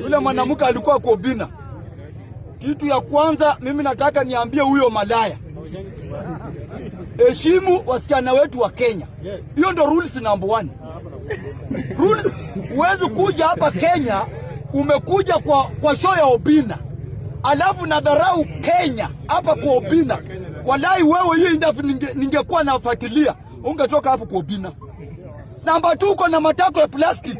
Yule mwanamke alikuwa kwa Obina. Kitu ya kwanza mimi nataka niambie huyo malaya, heshimu wasichana wetu wa Kenya. Hiyo ndo rules number 1. Rules, huwezi kuja hapa Kenya umekuja kwa show ya Obina alafu nadharau Kenya hapa kwa Obina. Walai wewe hiyo ningekuwa nafuatilia ungetoka hapo kwa Obina. Namba 2 uko na matako ya plastic.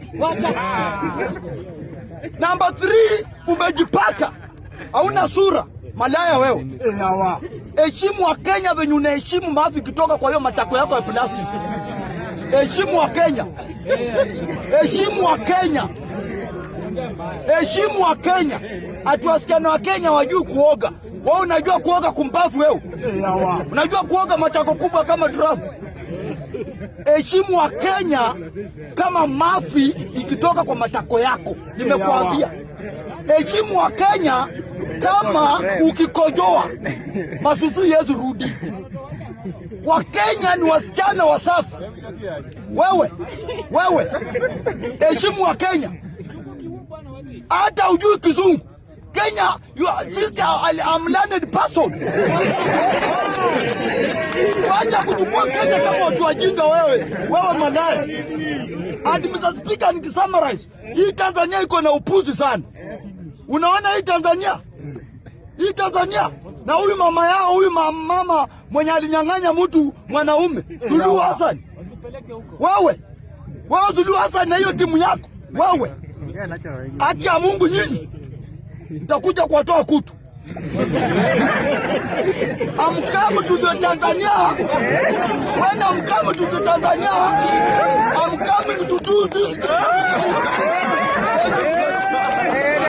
Namba 3 umejipaka. Hauna sura. Malaya wewe. Heshimu wa Kenya venye unaheshimu mafi kutoka kwa hiyo matako yako ya plastic. Heshimu wa Kenya. Heshimu wa Kenya. Heshimu wa Kenya. Ati wasichana wa Kenya wajui kuoga. Wewe unajua kuoga kumpafu wewe? Unajua kuoga matako kubwa kama drum? Heshimu wa Kenya kama mafi ikitoka kwa matako yako. Nimekuambia. Heshimu wa Kenya kama ukikojoa masusu yezu rudi. Wa Kenya ni wasichana wasafi. Wewe heshimu wa Kenya. Hata ujui kizungu. Kenya, you are I'm learned person. Wacha kuchukua Kenya kama watu wajinga wewe malaya. And Mr. Speaker, nikisummarize, hii Tanzania iko na upuzi sana. Unaona hii Tanzania na huyu mama yao, huyu mama mwenye alinyang'anya mtu mwanaume, Suluhu Hassan. Wewe Suluhu Hassan na hiyo timu yako, wewe. Haki ya Mungu nyinyi. Nitakuja kuwatoa kutu. I'm coming to the Tanzania. When I'm coming to the Tanzania, I'm coming to do this.